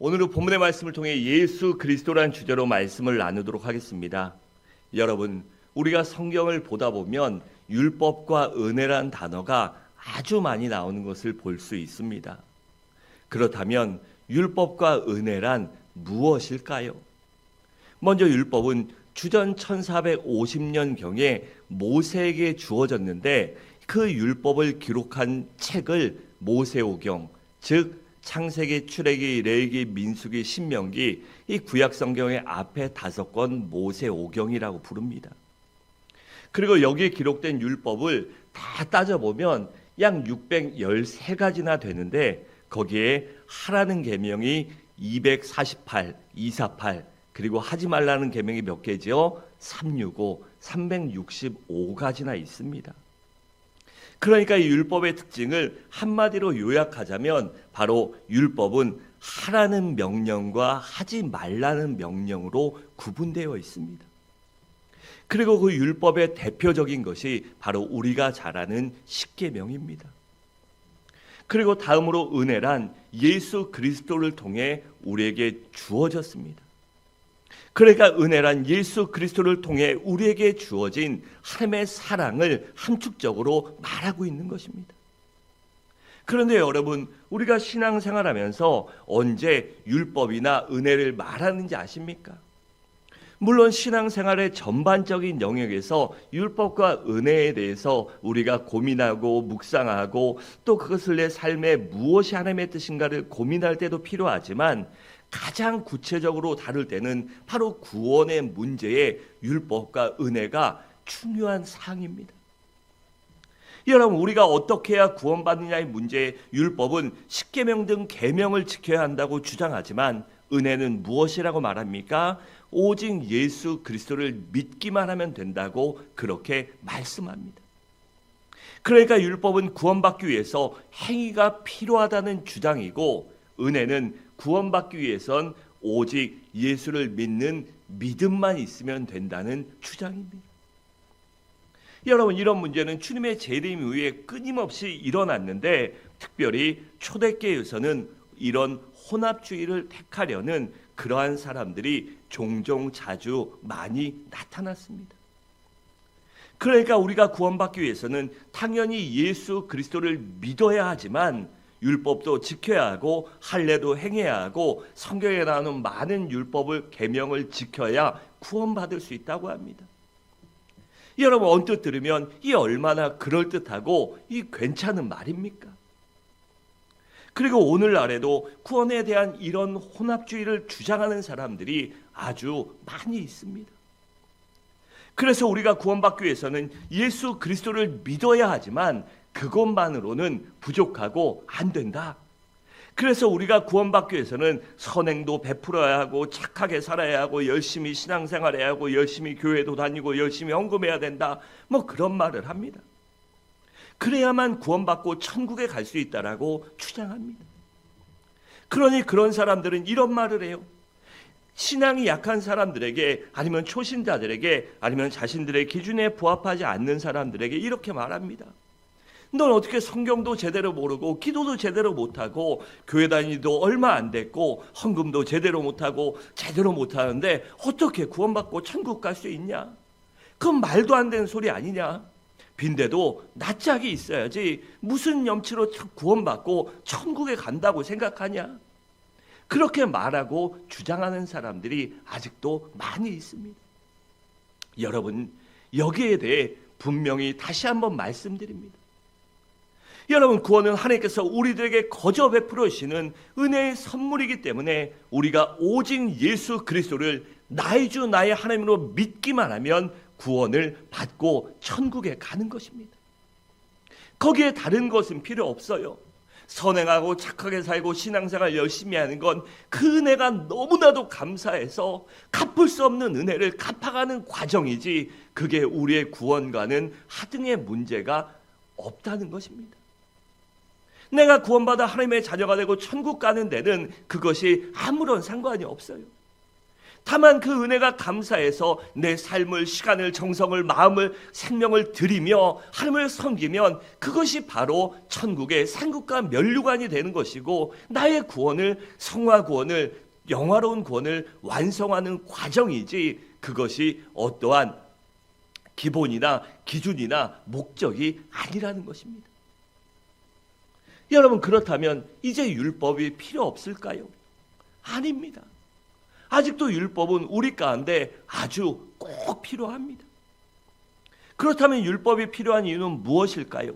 오늘은 본문의 말씀을 통해 예수 그리스도라는 주제로 말씀을 나누도록 하겠습니다. 여러분, 우리가 성경을 보다 보면 율법과 은혜란 단어가 아주 많이 나오는 것을 볼 수 있습니다. 그렇다면 율법과 은혜란 무엇일까요? 먼저 율법은 주전 1450년경에 모세에게 주어졌는데 그 율법을 기록한 책을 모세오경, 즉 창세기, 출애기, 레위기, 민수기, 신명기, 이 구약 성경의 앞에 5권 모세오경이라고 부릅니다. 그리고 여기에 기록된 율법을 다 따져보면 약 613가지나 되는데 거기에 하라는 계명이 248, 248, 그리고 하지 말라는 계명이 몇 개죠? 365, 365가지나 있습니다. 그러니까 이 율법의 특징을 한마디로 요약하자면 바로 율법은 하라는 명령과 하지 말라는 명령으로 구분되어 있습니다. 그리고 그 율법의 대표적인 것이 바로 우리가 잘 아는 십계명입니다. 그리고 다음으로 은혜란 예수 그리스도를 통해 우리에게 주어졌습니다. 그러니까 은혜란 예수 그리스도를 통해 우리에게 주어진 하나님의 사랑을 함축적으로 말하고 있는 것입니다. 그런데 여러분, 우리가 신앙생활하면서 언제 율법이나 은혜를 말하는지 아십니까? 물론 신앙생활의 전반적인 영역에서 율법과 은혜에 대해서 우리가 고민하고 묵상하고 또 그것을 내 삶에 무엇이 하나님의 뜻인가를 고민할 때도 필요하지만 가장 구체적으로 다룰 때는 바로 구원의 문제에 율법과 은혜가 중요한 사항입니다. 여러분, 우리가 어떻게 해야 구원받느냐의 문제에 율법은 십계명 등 계명을 지켜야 한다고 주장하지만 은혜는 무엇이라고 말합니까? 오직 예수 그리스도를 믿기만 하면 된다고 그렇게 말씀합니다. 그러니까 율법은 구원받기 위해서 행위가 필요하다는 주장이고 은혜는 구원받기 위해선 오직 예수를 믿는 믿음만 있으면 된다는 주장입니다. 여러분, 이런 문제는 주님의 재림 이후에 끊임없이 일어났는데 특별히 초대교회에서는 이런 혼합주의를 택하려는 그러한 사람들이 종종 자주 많이 나타났습니다. 그러니까 우리가 구원받기 위해서는 당연히 예수 그리스도를 믿어야 하지만 율법도 지켜야 하고 할례도 행해야 하고 성경에 나오는 많은 율법을 계명을 지켜야 구원받을 수 있다고 합니다. 여러분, 언뜻 들으면 이 얼마나 그럴듯하고 이 괜찮은 말입니까? 그리고 오늘날에도 구원에 대한 이런 혼합주의를 주장하는 사람들이 아주 많이 있습니다. 그래서 우리가 구원받기 위해서는 예수 그리스도를 믿어야 하지만 그것만으로는 부족하고 안 된다. 그래서 우리가 구원받기 위해서는 선행도 베풀어야 하고 착하게 살아야 하고 열심히 신앙생활해야 하고 열심히 교회도 다니고 열심히 헌금해야 된다. 뭐 그런 말을 합니다. 그래야만 구원받고 천국에 갈 수 있다라고 주장합니다. 그러니 그런 사람들은 이런 말을 해요. 신앙이 약한 사람들에게 아니면 초신자들에게 아니면 자신들의 기준에 부합하지 않는 사람들에게 이렇게 말합니다. 넌 어떻게 성경도 제대로 모르고 기도도 제대로 못하고 교회 다니도 얼마 안 됐고 헌금도 제대로 못하고 제대로 못하는데 어떻게 구원받고 천국 갈 수 있냐? 그건 말도 안 되는 소리 아니냐? 빈대도 낯짝이 있어야지 무슨 염치로 구원받고 천국에 간다고 생각하냐? 그렇게 말하고 주장하는 사람들이 아직도 많이 있습니다. 여러분, 여기에 대해 분명히 다시 한번 말씀드립니다. 여러분, 구원은 하나님께서 우리들에게 거저 베풀어 주시는 은혜의 선물이기 때문에 우리가 오직 예수 그리스도를 나의 주 나의 하나님으로 믿기만 하면 구원을 받고 천국에 가는 것입니다. 거기에 다른 것은 필요 없어요. 선행하고 착하게 살고 신앙생활 열심히 하는 건 그 은혜가 너무나도 감사해서 갚을 수 없는 은혜를 갚아가는 과정이지 그게 우리의 구원과는 하등의 문제가 없다는 것입니다. 내가 구원받아 하나님의 자녀가 되고 천국 가는 데는 그것이 아무런 상관이 없어요. 다만 그 은혜가 감사해서 내 삶을, 시간을, 정성을, 마음을, 생명을 드리며 하나님을 섬기면 그것이 바로 천국의 상급과 면류관이 되는 것이고, 나의 구원을, 성화 구원을, 영화로운 구원을 완성하는 과정이지, 그것이 어떠한 기본이나 기준이나 목적이 아니라는 것입니다. 여러분, 그렇다면 이제 율법이 필요 없을까요? 아닙니다. 아직도 율법은 우리 가운데 아주 꼭 필요합니다. 그렇다면 율법이 필요한 이유는 무엇일까요?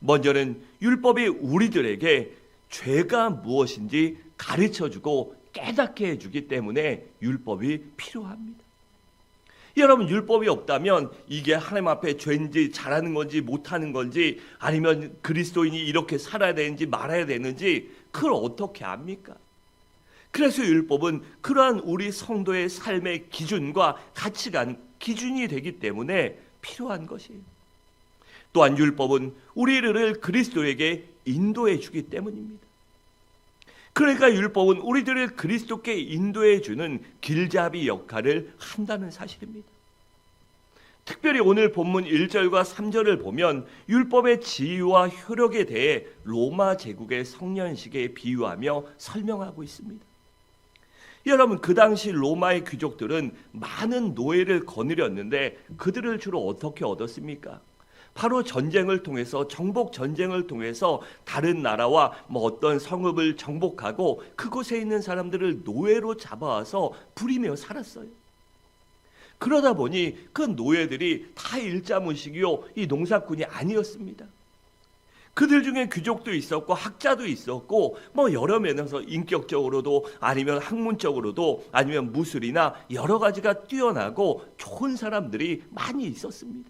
먼저는 율법이 우리들에게 죄가 무엇인지 가르쳐주고 깨닫게 해주기 때문에 율법이 필요합니다. 여러분, 율법이 없다면 이게 하나님 앞에 죄인지 잘하는 건지 못하는 건지, 아니면 그리스도인이 이렇게 살아야 되는지 말아야 되는지 그걸 어떻게 압니까? 그래서 율법은 그러한 우리 성도의 삶의 기준과 가치관, 기준이 되기 때문에 필요한 것이에요. 또한 율법은 우리를 그리스도에게 인도해 주기 때문입니다. 그러니까 율법은 우리들을 그리스도께 인도해 주는 길잡이 역할을 한다는 사실입니다. 특별히 오늘 본문 1절과 3절을 보면 율법의 지위와 효력에 대해 로마 제국의 성년식에 비유하며 설명하고 있습니다. 여러분, 그 당시 로마의 귀족들은 많은 노예를 거느렸는데 그들을 주로 어떻게 얻었습니까? 바로 전쟁을 통해서, 정복 전쟁을 통해서 다른 나라와 어떤 성읍을 정복하고 그곳에 있는 사람들을 노예로 잡아와서 부리며 살았어요. 그러다 보니 그 노예들이 다 일자무식이요, 이 농사꾼이 아니었습니다. 그들 중에 귀족도 있었고 학자도 있었고 여러 면에서 인격적으로도 아니면 학문적으로도 아니면 무술이나 여러 가지가 뛰어나고 좋은 사람들이 많이 있었습니다.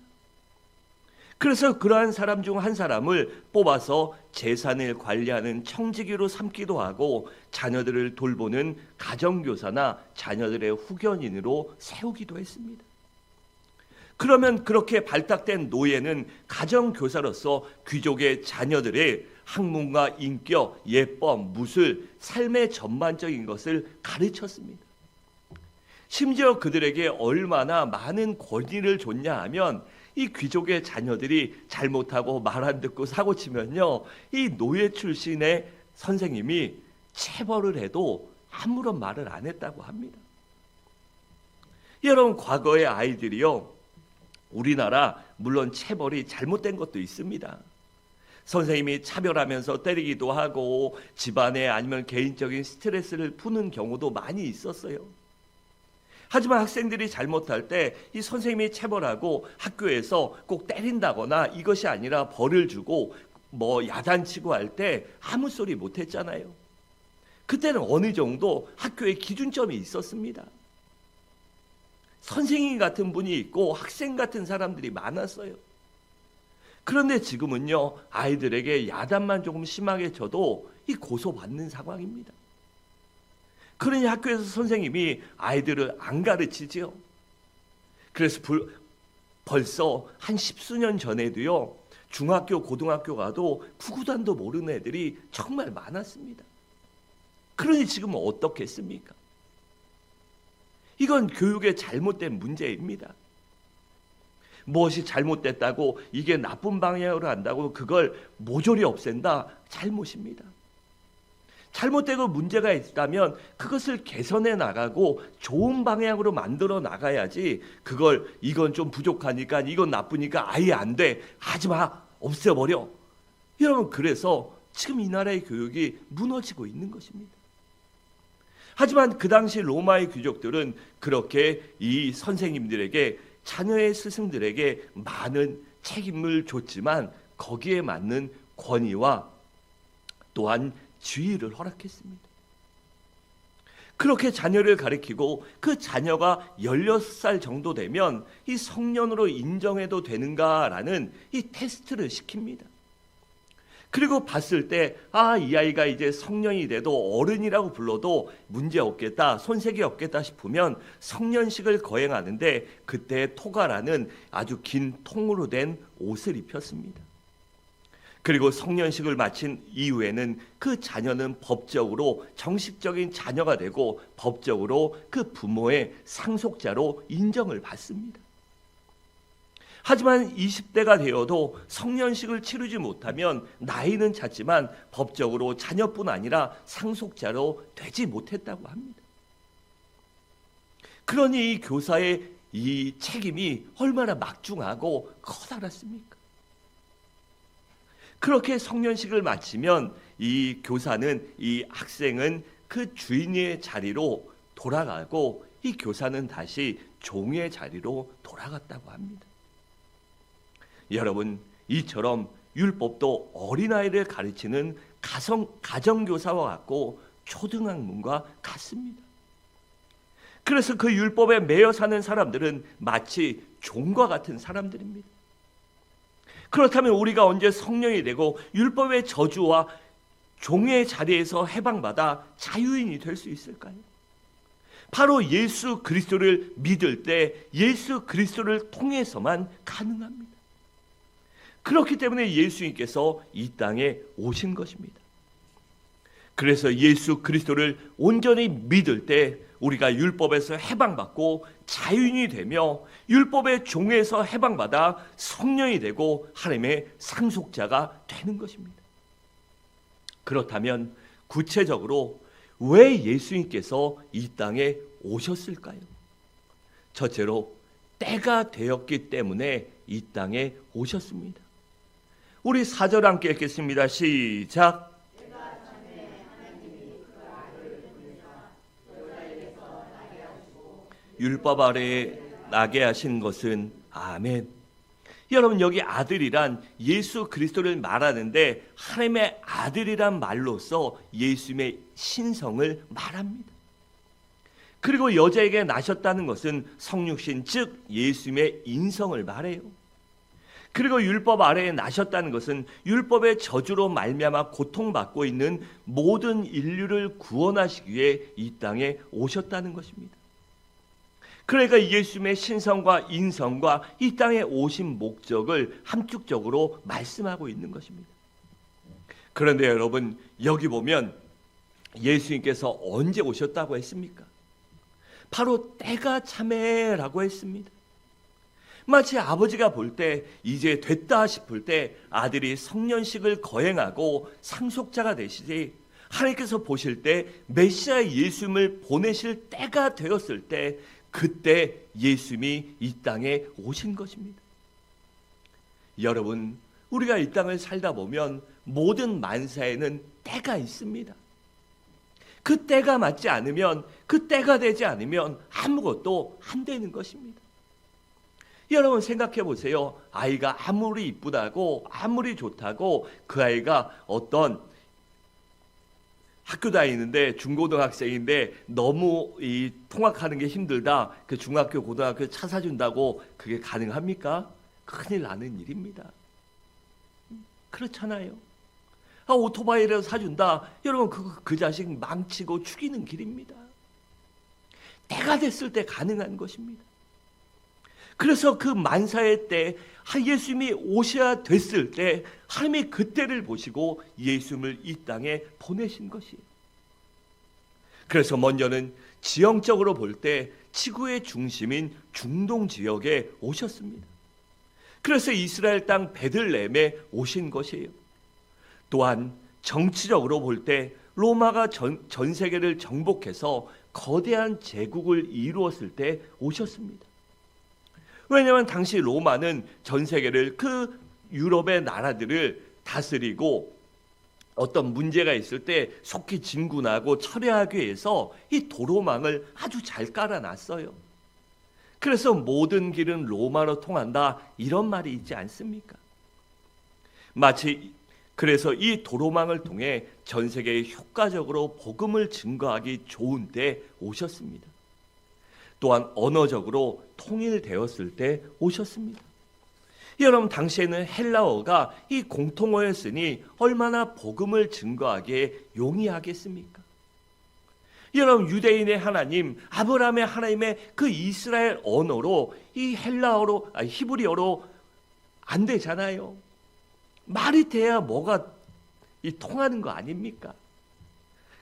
그래서 그러한 사람 중 한 사람을 뽑아서 재산을 관리하는 청지기로 삼기도 하고, 자녀들을 돌보는 가정교사나 자녀들의 후견인으로 세우기도 했습니다. 그러면 그렇게 발탁된 노예는 가정교사로서 귀족의 자녀들의 학문과 인격, 예법, 무술, 삶의 전반적인 것을 가르쳤습니다. 심지어 그들에게 얼마나 많은 권위를 줬냐 하면, 이 귀족의 자녀들이 잘못하고 말 안 듣고 사고치면요, 이 노예 출신의 선생님이 체벌을 해도 아무런 말을 안 했다고 합니다. 여러분, 과거의 아이들이요, 우리나라 물론 체벌이 잘못된 것도 있습니다. 선생님이 차별하면서 때리기도 하고 집안에 아니면 개인적인 스트레스를 푸는 경우도 많이 있었어요. 하지만 학생들이 잘못할 때 이 선생님이 체벌하고 학교에서 꼭 때린다거나 이것이 아니라 벌을 주고 야단치고 할 때 아무 소리 못했잖아요. 그때는 어느 정도 학교에 기준점이 있었습니다. 선생님 같은 분이 있고 학생 같은 사람들이 많았어요. 그런데 지금은요, 아이들에게 야단만 조금 심하게 쳐도 이 고소받는 상황입니다. 그러니 학교에서 선생님이 아이들을 안 가르치지요. 그래서 벌써 한 10수년 전에도요, 중학교, 고등학교 가도 구구단도 모르는 애들이 정말 많았습니다. 그러니 지금은 어떻겠습니까? 이건 교육의 잘못된 문제입니다. 무엇이 잘못됐다고 이게 나쁜 방향으로 한다고 그걸 모조리 없앤다? 잘못입니다. 잘못되고 문제가 있다면 그것을 개선해 나가고 좋은 방향으로 만들어 나가야지, 이건 좀 부족하니까, 이건 나쁘니까 아예 안 돼, 하지마, 없애버려. 여러분, 그래서 지금 이 나라의 교육이 무너지고 있는 것입니다. 하지만 그 당시 로마의 귀족들은 그렇게 이 선생님들에게, 자녀의 스승들에게 많은 책임을 줬지만 거기에 맞는 권위와 또한 지위를 허락했습니다. 그렇게 자녀를 가르치고 그 자녀가 16살 정도 되면 이 성년으로 인정해도 되는가라는 이 테스트를 시킵니다. 그리고 봤을 때 이 아이가 이제 성년이 돼도 어른이라고 불러도 문제 없겠다, 손색이 없겠다 싶으면 성년식을 거행하는데, 그때 토가라는 아주 긴 통으로 된 옷을 입혔습니다. 그리고 성년식을 마친 이후에는 그 자녀는 법적으로 정식적인 자녀가 되고 법적으로 그 부모의 상속자로 인정을 받습니다. 하지만 20대가 되어도 성년식을 치르지 못하면 나이는 찼지만 법적으로 자녀뿐 아니라 상속자로 되지 못했다고 합니다. 그러니 이 교사의 이 책임이 얼마나 막중하고 커다랗습니까? 그렇게 성년식을 마치면 이 교사는, 이 학생은 그 주인의 자리로 돌아가고 이 교사는 다시 종의 자리로 돌아갔다고 합니다. 여러분, 이처럼 율법도 어린아이를 가르치는 가정교사와 같고 초등학문과 같습니다. 그래서 그 율법에 매여 사는 사람들은 마치 종과 같은 사람들입니다. 그렇다면 우리가 언제 성령이 되고 율법의 저주와 종의 자리에서 해방받아 자유인이 될 수 있을까요? 바로 예수 그리스도를 믿을 때 예수 그리스도를 통해서만 가능합니다. 그렇기 때문에 예수님께서 이 땅에 오신 것입니다. 그래서 예수 그리스도를 온전히 믿을 때 우리가 율법에서 해방받고 자유인이 되며 율법의 종에서 해방받아 성령이 되고 하나님의 상속자가 되는 것입니다. 그렇다면 구체적으로 왜 예수님께서 이 땅에 오셨을까요? 첫째로 때가 되었기 때문에 이 땅에 오셨습니다. 우리 4절 함께 읽겠습니다. 시작. 율법 아래에 나게 하신 것은 아멘. 여러분, 여기 아들이란 예수 그리스도를 말하는데 하나님의 아들이란 말로써 예수님의 신성을 말합니다. 그리고 여자에게 나셨다는 것은 성육신, 즉 예수님의 인성을 말해요. 그리고 율법 아래에 나셨다는 것은 율법의 저주로 말미암아 고통받고 있는 모든 인류를 구원하시기 위해 이 땅에 오셨다는 것입니다. 그러니까 예수님의 신성과 인성과 이 땅에 오신 목적을 함축적으로 말씀하고 있는 것입니다. 그런데 여러분, 여기 보면 예수님께서 언제 오셨다고 했습니까? 바로 때가 참에라고 했습니다. 마치 아버지가 볼 때 이제 됐다 싶을 때 아들이 성년식을 거행하고 상속자가 되시지, 하나님께서 보실 때 메시아 예수님을 보내실 때가 되었을 때 그때 예수님이 이 땅에 오신 것입니다. 여러분, 우리가 이 땅을 살다 보면 모든 만사에는 때가 있습니다. 그 때가 맞지 않으면, 그 때가 되지 않으면 아무것도 안 되는 것입니다. 여러분 생각해 보세요. 아이가 아무리 이쁘다고 아무리 좋다고 그 아이가 어떤 학교 다니는데 중고등학생인데 너무 이 통학하는 게 힘들다, 그 중학교 고등학교 차 사준다고 그게 가능합니까? 큰일 나는 일입니다. 그렇잖아요. 오토바이를 사준다, 여러분 그 자식 망치고 죽이는 길입니다. 때가 됐을 때 가능한 것입니다. 그래서 그 만사의 때 예수님이 오셔야 됐을 때 하나님이 그때를 보시고 예수님을 이 땅에 보내신 것이에요. 그래서 먼저는 지형적으로 볼 때 지구의 중심인 중동 지역에 오셨습니다. 그래서 이스라엘 땅 베들레헴에 오신 것이에요. 또한 정치적으로 볼 때 로마가 전 세계를 정복해서 거대한 제국을 이루었을 때 오셨습니다. 왜냐하면 당시 로마는 전 세계를, 그 유럽의 나라들을 다스리고 어떤 문제가 있을 때 속히 진군하고 처리하기 위해서 이 도로망을 아주 잘 깔아놨어요. 그래서 모든 길은 로마로 통한다, 이런 말이 있지 않습니까? 마치 그래서 이 도로망을 통해 전 세계에 효과적으로 복음을 증거하기 좋은 때 오셨습니다. 또한 언어적으로 통일되었을 때 오셨습니다. 여러분, 당시에는 헬라어가 이 공통어였으니 얼마나 복음을 증거하기에 용이하겠습니까? 여러분, 유대인의 하나님, 아브라함의 하나님의 그 이스라엘 언어로 이 헬라어로, 히브리어로 안 되잖아요. 말이 돼야 뭐가 통하는 거 아닙니까?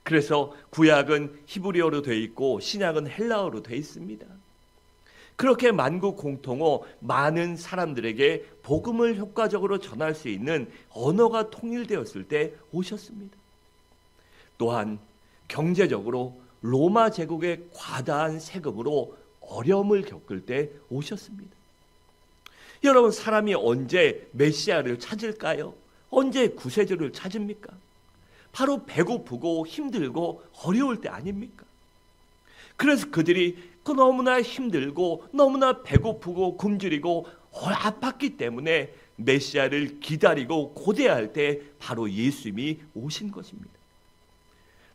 그래서 구약은 히브리어로 되어 있고 신약은 헬라어로 되어 있습니다. 그렇게 만국 공통어 많은 사람들에게 복음을 효과적으로 전할 수 있는 언어가 통일되었을 때 오셨습니다. 또한 경제적으로 로마 제국의 과다한 세금으로 어려움을 겪을 때 오셨습니다. 여러분, 사람이 언제 메시아를 찾을까요? 언제 구세주를 찾습니까? 바로 배고프고 힘들고 어려울 때 아닙니까? 그래서 그들이 너무나 힘들고 너무나 배고프고 굶주리고 아팠기 때문에 메시아를 기다리고 고대할 때 바로 예수님이 오신 것입니다.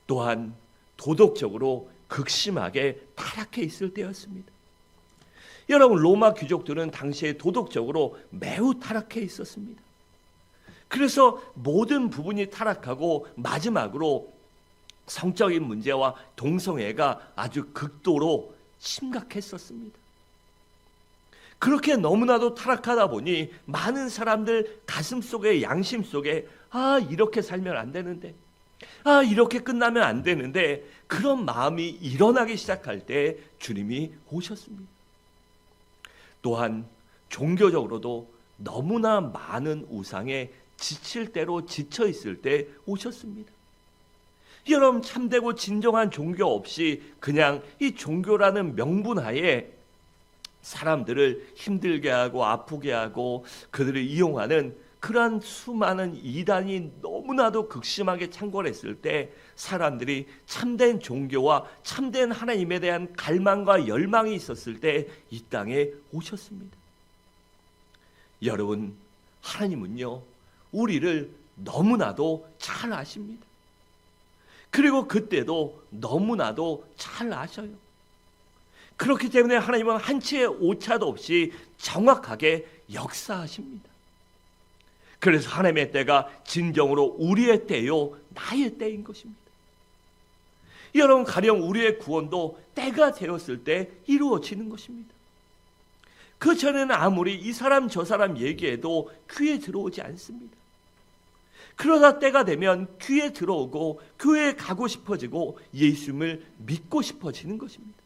또한 도덕적으로 극심하게 타락해 있을 때였습니다. 여러분, 로마 귀족들은 당시에 도덕적으로 매우 타락해 있었습니다. 그래서 모든 부분이 타락하고 마지막으로 성적인 문제와 동성애가 아주 극도로 심각했었습니다. 그렇게 너무나도 타락하다 보니 많은 사람들 가슴 속에, 양심 속에 이렇게 살면 안 되는데, 이렇게 끝나면 안 되는데, 그런 마음이 일어나기 시작할 때 주님이 오셨습니다. 또한 종교적으로도 너무나 많은 우상에 지칠 대로 지쳐 있을 때 오셨습니다. 여러분, 참되고 진정한 종교 없이 그냥 이 종교라는 명분하에 사람들을 힘들게 하고 아프게 하고 그들을 이용하는 그러한 수많은 이단이 너무나도 극심하게 창궐했을 때 사람들이 참된 종교와 참된 하나님에 대한 갈망과 열망이 있었을 때 이 땅에 오셨습니다. 여러분, 하나님은요, 우리를 너무나도 잘 아십니다. 그리고 그때도 너무나도 잘 아셔요. 그렇기 때문에 하나님은 한치의 오차도 없이 정확하게 역사하십니다. 그래서 하나님의 때가 진정으로 우리의 때요, 나의 때인 것입니다. 여러분, 가령 우리의 구원도 때가 되었을 때 이루어지는 것입니다. 그 전에는 아무리 이 사람 저 사람 얘기해도 귀에 들어오지 않습니다. 그러다 때가 되면 귀에 들어오고 교회에 가고 싶어지고 예수님을 믿고 싶어지는 것입니다.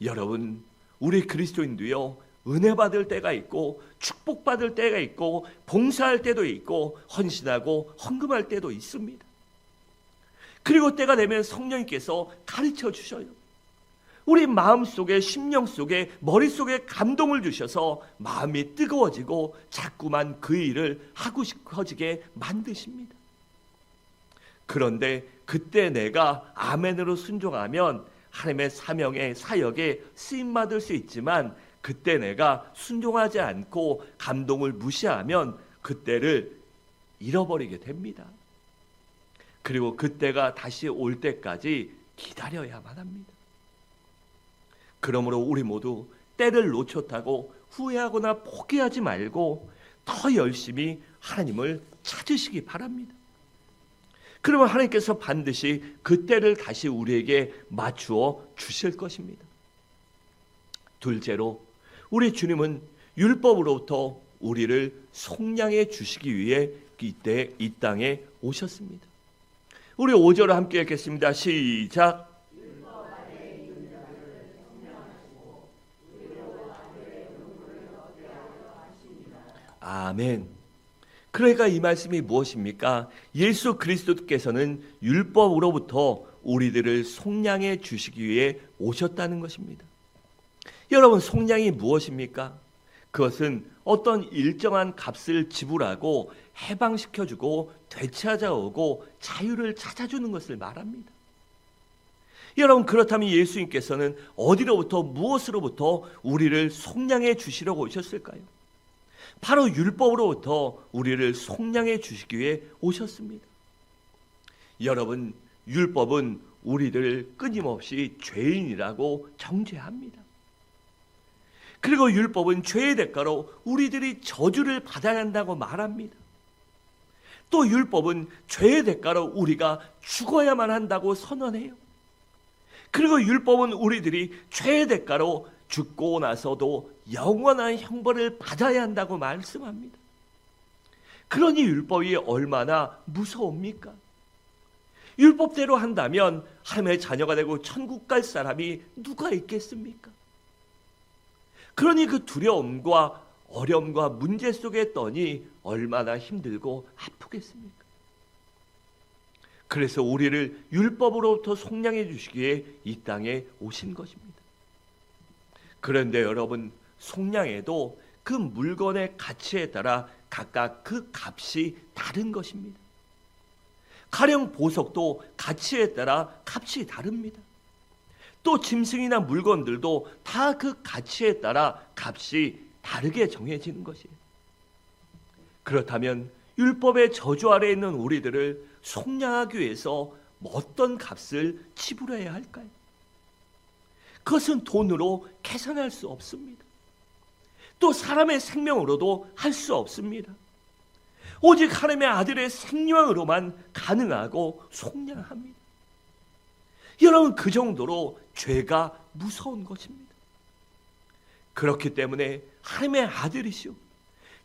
여러분, 우리 그리스도인도요, 은혜 받을 때가 있고 축복받을 때가 있고 봉사할 때도 있고 헌신하고 헌금할 때도 있습니다. 그리고 때가 되면 성령님께서 가르쳐 주셔요. 우리 마음속에, 심령 속에, 머릿속에 감동을 주셔서 마음이 뜨거워지고 자꾸만 그 일을 하고 싶어지게 만드십니다. 그런데 그때 내가 아멘으로 순종하면 하나님의 사명에, 사역에 쓰임받을 수 있지만 그때 내가 순종하지 않고 감동을 무시하면 그때를 잃어버리게 됩니다. 그리고 그때가 다시 올 때까지 기다려야만 합니다. 그러므로 우리 모두 때를 놓쳤다고 후회하거나 포기하지 말고 더 열심히 하나님을 찾으시기 바랍니다. 그러면 하나님께서 반드시 그 때를 다시 우리에게 맞추어 주실 것입니다. 둘째로, 우리 주님은 율법으로부터 우리를 속량해 주시기 위해 이때 이 땅에 오셨습니다. 우리 5절을 함께 읽겠습니다. 시작. 아멘. 그러니까 이 말씀이 무엇입니까? 예수 그리스도께서는 율법으로부터 우리들을 속량해 주시기 위해 오셨다는 것입니다. 여러분, 속량이 무엇입니까? 그것은 어떤 일정한 값을 지불하고 해방시켜주고 되찾아오고 자유를 찾아주는 것을 말합니다. 여러분, 그렇다면 예수님께서는 어디로부터, 무엇으로부터 우리를 속량해 주시려고 오셨을까요? 바로 율법으로부터 우리를 속량해 주시기 위해 오셨습니다. 여러분, 율법은 우리들을 끊임없이 죄인이라고 정죄합니다. 그리고 율법은 죄의 대가로 우리들이 저주를 받아야 한다고 말합니다. 또 율법은 죄의 대가로 우리가 죽어야만 한다고 선언해요. 그리고 율법은 우리들이 죄의 대가로 죽고 나서도 영원한 형벌을 받아야 한다고 말씀합니다. 그러니 율법이 얼마나 무서웁니까? 율법대로 한다면 하나님의 자녀가 되고 천국 갈 사람이 누가 있겠습니까? 그러니 그 두려움과 어려움과 문제 속에 떠니 얼마나 힘들고 아프겠습니까? 그래서 우리를 율법으로부터 속량해 주시기에 이 땅에 오신 것입니다. 그런데 여러분, 속량에도 그 물건의 가치에 따라 각각 그 값이 다른 것입니다. 가령 보석도 가치에 따라 값이 다릅니다. 또 짐승이나 물건들도 다 그 가치에 따라 값이 다르게 정해지는 것이에요. 그렇다면 율법의 저주 아래에 있는 우리들을 속량하기 위해서 어떤 값을 지불해야 할까요? 그것은 돈으로 계산할 수 없습니다. 또 사람의 생명으로도 할 수 없습니다. 오직 하나님의 아들의 생명으로만 가능하고 속량합니다. 여러분, 그 정도로 죄가 무서운 것입니다. 그렇기 때문에 하나님의 아들이시오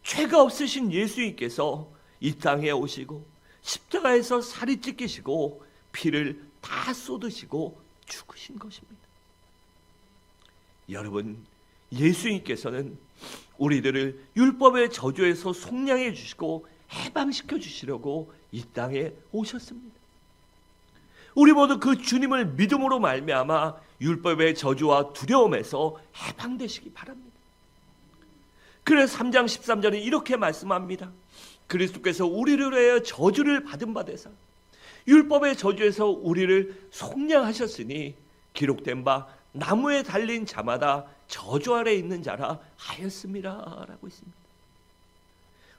죄가 없으신 예수님께서 이 땅에 오시고 십자가에서 살이 찢기시고 피를 다 쏟으시고 죽으신 것입니다. 여러분, 예수님께서는 우리들을 율법의 저주에서 속량해 주시고 해방시켜 주시려고 이 땅에 오셨습니다. 우리 모두 그 주님을 믿음으로 말미암아 율법의 저주와 두려움에서 해방되시기 바랍니다. 그래서 3장 13절에 이렇게 말씀합니다. 그리스도께서 우리를 위하여 저주를 받은 바 되사 율법의 저주에서 우리를 속량하셨으니 기록된 바 나무에 달린 자마다 저주 아래 있는 자라 하였습니다 라고 있습니다.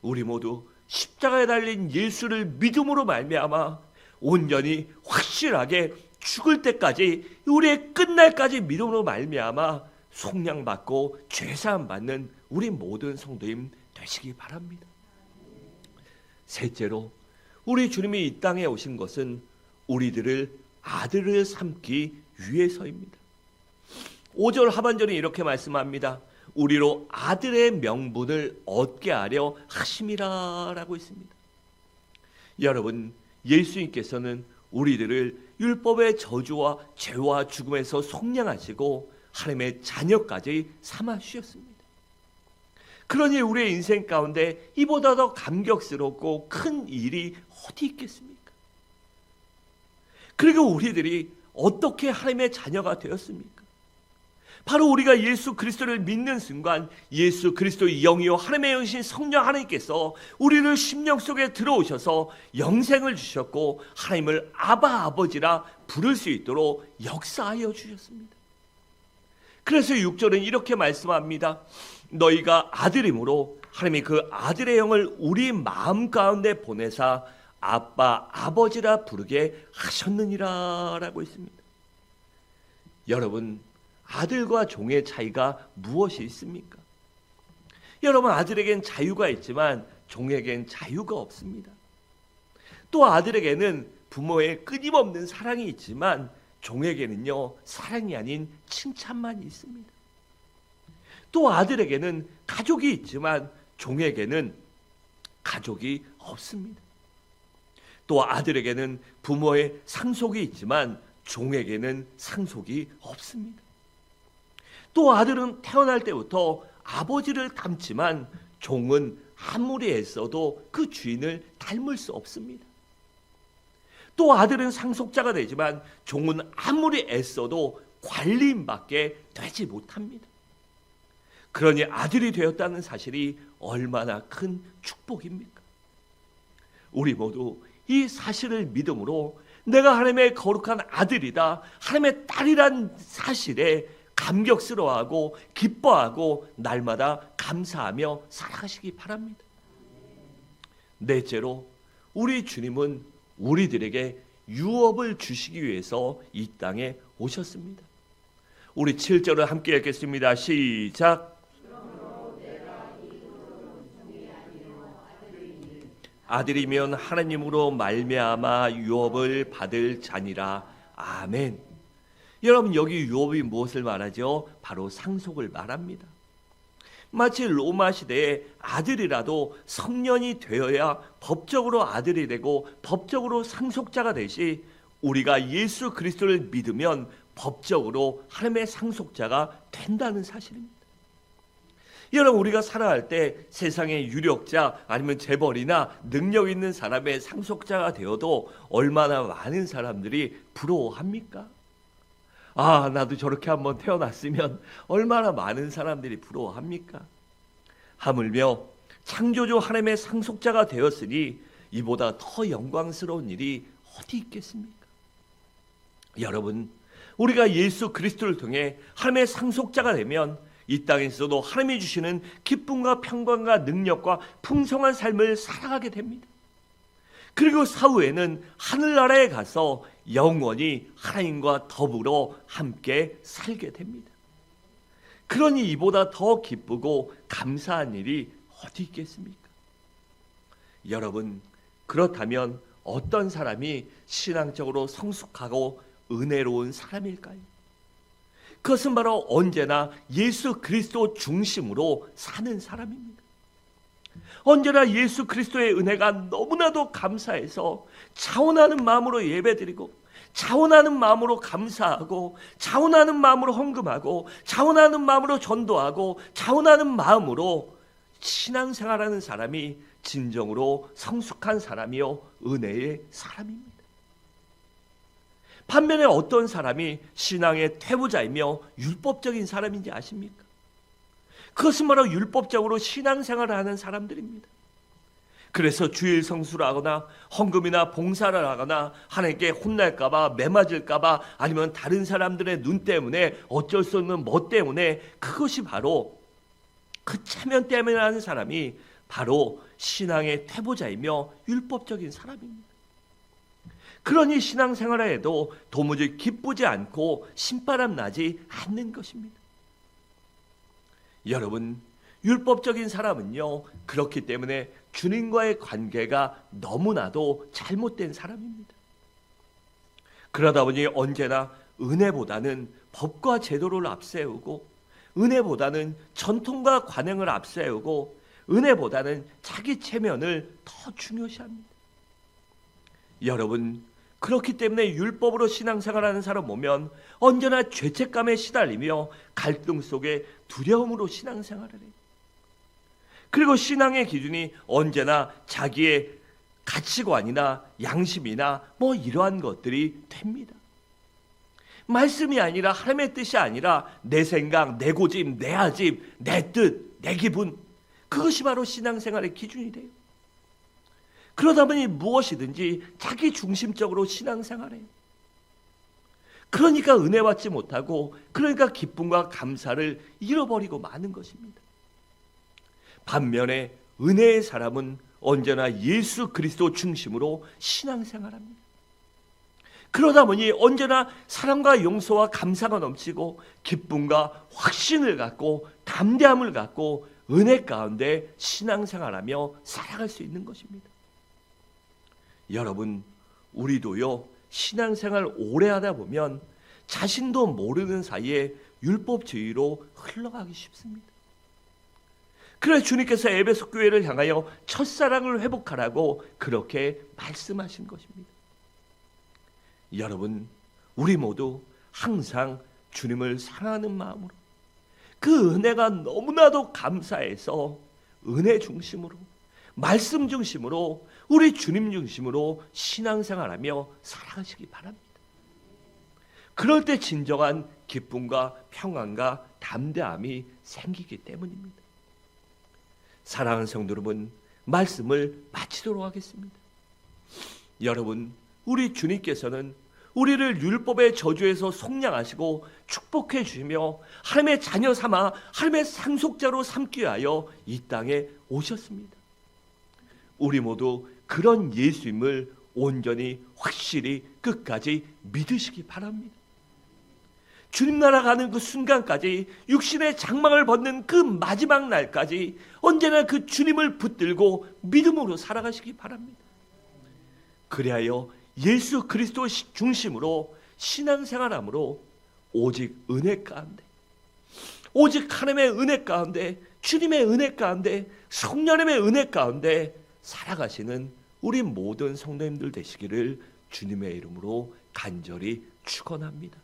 우리 모두 십자가에 달린 예수를 믿음으로 말미암아 온전히 확실하게 죽을 때까지, 우리의 끝날까지 믿음으로 말미암아 속량받고 죄사함 받는 우리 모든 성도님 되시기 바랍니다. 셋째로, 우리 주님이 이 땅에 오신 것은 우리들을 아들을 삼기 위해서입니다. 5절 하반절에 이렇게 말씀합니다. 우리로 아들의 명분을 얻게 하려 하심이라 라고 있습니다. 여러분, 예수님께서는 우리들을 율법의 저주와 죄와 죽음에서 속량하시고 하나님의 자녀까지 삼아 주셨습니다. 그러니 우리의 인생 가운데 이보다 더 감격스럽고 큰 일이 어디 있겠습니까? 그리고 우리들이 어떻게 하나님의 자녀가 되었습니까? 바로 우리가 예수 그리스도를 믿는 순간 예수 그리스도의 영이요 하나님의 영이신 성령 하나님께서 우리를 심령 속에 들어오셔서 영생을 주셨고 하나님을 아바 아버지라 부를 수 있도록 역사하여 주셨습니다. 그래서 6절은 이렇게 말씀합니다. 너희가 아들이므로 하나님이 그 아들의 영을 우리 마음 가운데 보내사 아빠 아버지라 부르게 하셨느니라 라고 있습니다. 여러분, 아들과 종의 차이가 무엇이 있습니까? 여러분, 아들에겐 자유가 있지만 종에겐 자유가 없습니다. 또 아들에게는 부모의 끊임없는 사랑이 있지만 종에게는요, 사랑이 아닌 칭찬만 있습니다. 또 아들에게는 가족이 있지만 종에게는 가족이 없습니다. 또 아들에게는 부모의 상속이 있지만 종에게는 상속이 없습니다. 또 아들은 태어날 때부터 아버지를 닮지만 종은 아무리 애써도 그 주인을 닮을 수 없습니다. 또 아들은 상속자가 되지만 종은 아무리 애써도 관리인밖에 되지 못합니다. 그러니 아들이 되었다는 사실이 얼마나 큰 축복입니까? 우리 모두 이 사실을 믿음으로 내가 하나님의 거룩한 아들이다, 하나님의 딸이란 사실에 감격스러워하고 기뻐하고 날마다 감사하며 살아가시기 바랍니다. 넷째로, 우리 주님은 우리들에게 유업을 주시기 위해서 이 땅에 오셨습니다. 우리 7절을 함께 읽겠습니다. 시작. 아들이면 하나님으로 말미암아 유업을 받을 자니라. 아멘. 여러분, 여기 유업이 무엇을 말하죠? 바로 상속을 말합니다. 마치 로마 시대의 아들이라도 성년이 되어야 법적으로 아들이 되고 법적으로 상속자가 되시, 우리가 예수 그리스도를 믿으면 법적으로 하나님의 상속자가 된다는 사실입니다. 여러분, 우리가 살아갈 때 세상의 유력자 아니면 재벌이나 능력 있는 사람의 상속자가 되어도 얼마나 많은 사람들이 부러워합니까? 아, 나도 저렇게 한번 태어났으면 얼마나 많은 사람들이 부러워합니까? 하물며 창조주 하나님의 상속자가 되었으니 이보다 더 영광스러운 일이 어디 있겠습니까? 여러분, 우리가 예수 그리스도를 통해 하나님의 상속자가 되면 이 땅에서도 하나님이 주시는 기쁨과 평강과 능력과 풍성한 삶을 살아가게 됩니다. 그리고 사후에는 하늘나라에 가서 영원히 하나님과 더불어 함께 살게 됩니다. 그러니 이보다 더 기쁘고 감사한 일이 어디 있겠습니까? 여러분, 그렇다면 어떤 사람이 신앙적으로 성숙하고 은혜로운 사람일까요? 그것은 바로 언제나 예수 그리스도 중심으로 사는 사람입니다. 언제나 예수 그리스도의 은혜가 너무나도 감사해서 자원하는 마음으로 예배드리고, 자원하는 마음으로 감사하고, 자원하는 마음으로 헌금하고, 자원하는 마음으로 전도하고, 자원하는 마음으로 신앙생활하는 사람이 진정으로 성숙한 사람이요 은혜의 사람입니다. 반면에 어떤 사람이 신앙의 퇴보자이며 율법적인 사람인지 아십니까? 그것은 바로 율법적으로 신앙생활을 하는 사람들입니다. 그래서 주일 성수를 하거나 헌금이나 봉사를 하거나 하나님께 혼날까봐, 매맞을까봐, 아니면 다른 사람들의 눈 때문에, 어쩔 수 없는 뭐 때문에, 그것이 바로 그 체면 때문에 하는 사람이 바로 신앙의 퇴보자이며 율법적인 사람입니다. 그러니 신앙생활을 해도 도무지 기쁘지 않고 신바람 나지 않는 것입니다. 여러분, 율법적인 사람은요, 그렇기 때문에 주님과의 관계가 너무나도 잘못된 사람입니다. 그러다 보니 언제나 은혜보다는 법과 제도를 앞세우고, 은혜보다는 전통과 관행을 앞세우고, 은혜보다는 자기 체면을 더 중요시합니다. 여러분, 그렇기 때문에 율법으로 신앙생활하는 사람 보면 언제나 죄책감에 시달리며 갈등 속에 두려움으로 신앙생활을 해요. 그리고 신앙의 기준이 언제나 자기의 가치관이나 양심이나 뭐 이러한 것들이 됩니다. 말씀이 아니라, 하나님의 뜻이 아니라 내 생각, 내 고집, 내 아집, 내 뜻, 내 기분, 그것이 바로 신앙생활의 기준이 돼요. 그러다 보니 무엇이든지 자기 중심적으로 신앙생활해요. 그러니까 은혜 받지 못하고, 그러니까 기쁨과 감사를 잃어버리고 마는 것입니다. 반면에 은혜의 사람은 언제나 예수 그리스도 중심으로 신앙생활합니다. 그러다 보니 언제나 사랑과 용서와 감사가 넘치고, 기쁨과 확신을 갖고, 담대함을 갖고 은혜 가운데 신앙생활하며 살아갈 수 있는 것입니다. 여러분, 우리도요, 신앙생활 오래 하다 보면 자신도 모르는 사이에 율법주의로 흘러가기 쉽습니다. 그래서 주님께서 에베소 교회를 향하여 첫사랑을 회복하라고 그렇게 말씀하신 것입니다. 여러분, 우리 모두 항상 주님을 사랑하는 마음으로, 그 은혜가 너무나도 감사해서 은혜 중심으로, 말씀 중심으로, 우리 주님 중심으로 신앙생활하며 살아가시기 바랍니다. 그럴 때 진정한 기쁨과 평안과 담대함이 생기기 때문입니다. 사랑하는 성도 여러분, 말씀을 마치도록 하겠습니다. 여러분, 우리 주님께서는 우리를 율법의 저주에서 속량하시고 축복해 주시며 하나님의 자녀 삼아 하나님의 상속자로 삼기 위하여 이 땅에 오셨습니다. 우리 모두 그런 예수님을 온전히 확실히 끝까지 믿으시기 바랍니다. 주님 나라 가는 그 순간까지, 육신의 장막을 벗는 그 마지막 날까지 언제나 그 주님을 붙들고 믿음으로 살아가시기 바랍니다. 그리하여 예수 그리스도 중심으로 신앙생활함으로 오직 은혜 가운데, 오직 하나님의 은혜 가운데 주님의 은혜 가운데, 성령님의 은혜 가운데 살아가시는 우리 모든 성도님들 되시기를 주님의 이름으로 간절히 축원합니다.